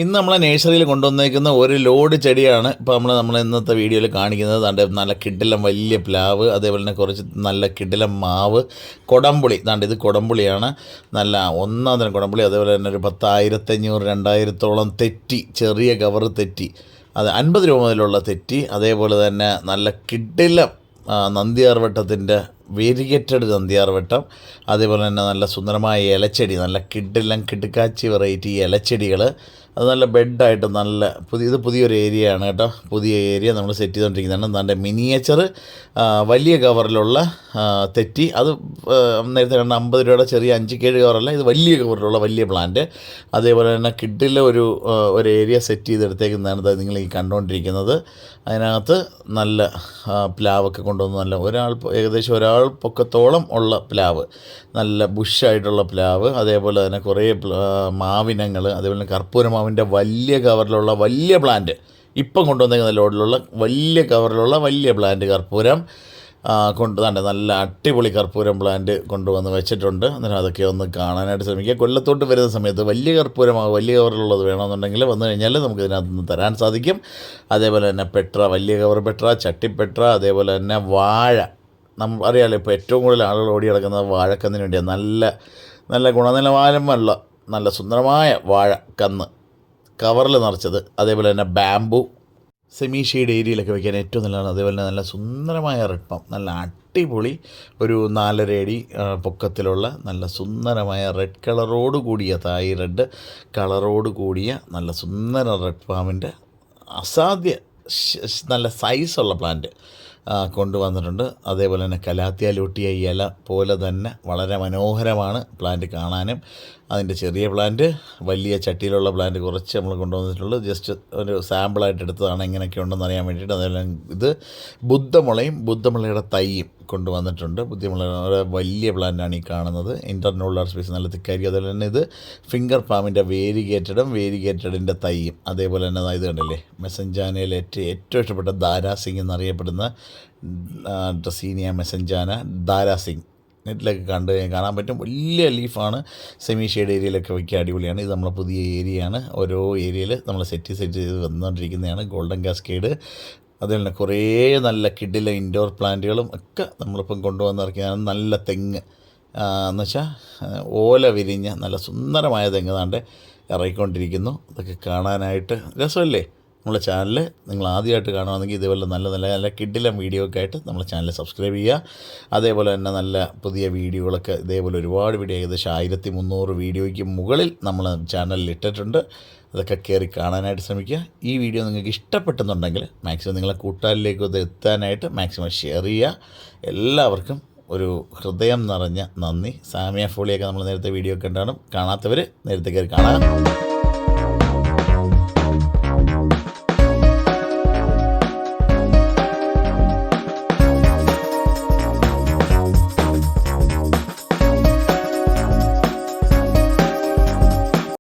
ഇന്ന് നമ്മളെ നേഴ്സറിയിൽ കൊണ്ടുവന്നേക്കുന്ന ഒരു ലോഡ് ചെടിയാണ് ഇപ്പോൾ നമ്മൾ ഇന്നത്തെ വീഡിയോയിൽ കാണിക്കുന്നത്. ദാണ്ട് നല്ല കിടിലം വലിയ പ്ലാവ്, അതേപോലെ തന്നെ കുറച്ച് നല്ല കിടിലം മാവ്, കൊടംപുളി. ദാണ്ട് ഇത് കൊടംപുളിയാണ്, നല്ല ഒന്നാം തരം കൊടംപുളി. അതേപോലെ തന്നെ ഒരു 10,500 2000-ഓളം തെറ്റി, ചെറിയ കവറ് തെറ്റി, അത് 50 രൂപ മുതലുള്ള തെറ്റി. അതേപോലെ തന്നെ നല്ല കിടിലം നന്ദിയാർവട്ടത്തിൻ്റെ വേരിഗേറ്റഡ് നന്ദിയാർവട്ടം. അതേപോലെ തന്നെ നല്ല സുന്ദരമായ ഇലച്ചെടി, നല്ല കിടിലം കിടുക്കാച്ചി വെറൈറ്റി ഇലച്ചെടികൾ. അത് നല്ല ബെഡായിട്ട് നല്ല പുതിയൊരു ഏരിയയാണ് കേട്ടോ. പുതിയ ഏരിയ നമ്മൾ സെറ്റ് ചെയ്തുകൊണ്ടിരിക്കുന്നതാണ്. നല്ല മിനിയേച്ചർ വലിയ കവറിലുള്ള തെറ്റി. അത് നേരത്തെ കണ്ട 50 രൂപയുടെ ചെറിയ 5 KG കവറല്ല, ഇത് വലിയ കവറിലുള്ള വലിയ പ്ലാന്റ്. അതേപോലെ തന്നെ കിഡിൽ ഒരു ഏരിയ സെറ്റ് ചെയ്തെടുത്തേക്കുന്നതാണ് നിങ്ങൾ ഈ കണ്ടുകൊണ്ടിരിക്കുന്നത്. അതിനകത്ത് നല്ല പ്ലാവൊക്കെ കൊണ്ടുവന്ന് നല്ല ഏകദേശം ഒരാൾ പൊക്കത്തോളം ഉള്ള പ്ലാവ്, നല്ല ബുഷായിട്ടുള്ള പ്ലാവ്. അതേപോലെ തന്നെ കുറേ മാവിനങ്ങൾ, അതേപോലെ കർപ്പൂര മാവിൻ്റെ വലിയ കവറിലുള്ള വലിയ പ്ലാന്റ്, ഇപ്പം കൊണ്ടുവന്നേക്കുന്ന ലോഡിലുള്ള വലിയ കവറിലുള്ള വലിയ പ്ലാന്റ് കർപ്പൂരം നല്ല അടിപൊളി കർപ്പൂരം പ്ലാന്റ് കൊണ്ടുവന്ന് വെച്ചിട്ടുണ്ട്. അന്നേരം അതൊക്കെ ഒന്ന് കാണാനായിട്ട് ശ്രമിക്കുക. കൊല്ലത്തോട്ട് വരുന്ന സമയത്ത് വലിയ കർപ്പൂരമാവ് വലിയ കവറിലുള്ളത് വേണമെന്നുണ്ടെങ്കിൽ വന്നു കഴിഞ്ഞാൽ നമുക്ക് ഇതിനകത്ത് നിന്ന് തരാൻ സാധിക്കും. അതേപോലെ തന്നെ പെട്ര, വലിയ കവർ പെട്ര, ചട്ടിപ്പെട്ര, അതേപോലെ തന്നെ വാഴ. അറിയാമല്ലോ ഇപ്പോൾ ഏറ്റവും കൂടുതൽ ആളുകൾ ഓടി കിടക്കുന്നത് വാഴക്കന്നിന് വേണ്ടിയാണ്. നല്ല ഗുണനിലവാരമുള്ള നല്ല സുന്ദരമായ വാഴ കന്ന് കവറിൽ നിറച്ചത്. അതേപോലെ തന്നെ ബാംബു സെമി ഷെയ്ഡ് ഏരിയയിലൊക്കെ വയ്ക്കാൻ ഏറ്റവും നല്ലതാണ്. അതേപോലെ തന്നെ നല്ല സുന്ദരമായ റെഡ് പാം, നല്ല അടിപൊളി ഒരു 4.5 അടി പൊക്കത്തിലുള്ള നല്ല സുന്ദരമായ റെഡ് കളറോട് കൂടിയ തായ് റെഡ് കളറോട് കൂടിയ നല്ല സുന്ദര റെഡ് പാമിൻ്റെ അസാധ്യ നല്ല സൈസുള്ള പ്ലാന്റ് കൊണ്ടുവന്നിട്ടുണ്ട്. അതേപോലെ തന്നെ കലാത്തിയാലൂട്ടിയ ഇല പോലെ തന്നെ വളരെ മനോഹരമാണ് പ്ലാന്റ് കാണാനും. അതിൻ്റെ ചെറിയ പ്ലാന്റ്, വലിയ ചട്ടിയിലുള്ള പ്ലാന്റ് കുറച്ച് നമ്മൾ കൊണ്ടുവന്നിട്ടുള്ളൂ. ജസ്റ്റ് ഒരു സാമ്പിളായിട്ട് എടുത്തതാണ് എങ്ങനെയൊക്കെ ഉണ്ടെന്ന് അറിയാൻ വേണ്ടിയിട്ട്. അതേപോലെ ഇത് ബുദ്ധമുളയുടെ തൈയും കൊണ്ടുവന്നിട്ടുണ്ട്. ബുദ്ധമുളയുടെ വലിയ പ്ലാന്റാണ് ഈ കാണുന്നത്. ഇൻ്റർനോളാർ സ്പേസ് നല്ല തിക്കായിരിക്കും. അതുപോലെ തന്നെ ഇത് ഫിംഗർ പാമിൻ്റെ വേരിഗേറ്റഡിൻ്റെ തൈയും. അതേപോലെ തന്നെ ഇത് കണ്ടില്ലേ, മെസഞ്ചാനയിൽ ഏറ്റവും ഇഷ്ടപ്പെട്ട ദാരാസിംഗ് എന്നറിയപ്പെടുന്ന ഡ്രസീനിയ മെസഞ്ചാന ദാരാസിംഗ് നെറ്റിലൊക്കെ കാണാൻ പറ്റും. വലിയ ലീഫാണ്. സെമി ഷെയ്ഡ് ഏരിയയിലൊക്കെ വയ്ക്കുക, അടിപൊളിയാണ്. ഇത് നമ്മളെ പുതിയ ഏരിയയാണ്. ഓരോ ഏരിയയിൽ നമ്മൾ സെറ്റ് ചെയ്ത് വന്നുകൊണ്ടിരിക്കുന്നതാണ്. ഗോൾഡൻ കാസ്കേഡ്, അതുപോലെ തന്നെ കുറേ നല്ല കിഡിലെ ഇൻഡോർ പ്ലാന്റുകളും ഒക്കെ നമ്മളിപ്പം കൊണ്ടുവന്നിറക്കിയതാണ്. നല്ല തെങ്ങ് എന്ന് വെച്ചാൽ ഓല വിരിഞ്ഞ നല്ല സുന്ദരമായ തെങ്ങ് താണ്ട് ഇറങ്ങിക്കൊണ്ടിരിക്കുന്നു. അതൊക്കെ കാണാനായിട്ട് രസമല്ലേ? നമ്മളെ ചാനൽ നിങ്ങൾ ആദ്യമായിട്ട് കാണുകയാണെങ്കിൽ ഇതേപോലെ നല്ല കിഡിലം വീഡിയോ ഒക്കെ ആയിട്ട് നമ്മളെ ചാനൽ സബ്സ്ക്രൈബ് ചെയ്യുക. അതേപോലെ തന്നെ നല്ല പുതിയ വീഡിയോകളൊക്കെ ഇതേപോലെ ഒരുപാട് വീഡിയോ, ഏകദേശം 1300 വീഡിയോയ്ക്ക് മുകളിൽ നമ്മൾ ചാനലിൽ ഇട്ടിട്ടുണ്ട്. അതൊക്കെ കയറി കാണാനായിട്ട് ശ്രമിക്കുക. ഈ വീഡിയോ നിങ്ങൾക്ക് ഇഷ്ടപ്പെട്ടെന്നുണ്ടെങ്കിൽ മാക്സിമം നിങ്ങളെ കൂട്ടുകാരിലേക്ക് ഇത് എത്താനായിട്ട് മാക്സിമം ഷെയർ ചെയ്യുക. എല്ലാവർക്കും ഒരു ഹൃദയം നിറഞ്ഞ നന്ദി. സാമിയ ഫോളിയൊക്കെ നമ്മൾ നേരത്തെ വീഡിയോ ഒക്കെ ഉണ്ടാകും, കാണാത്തവർ നേരത്തെ കയറി കാണാം.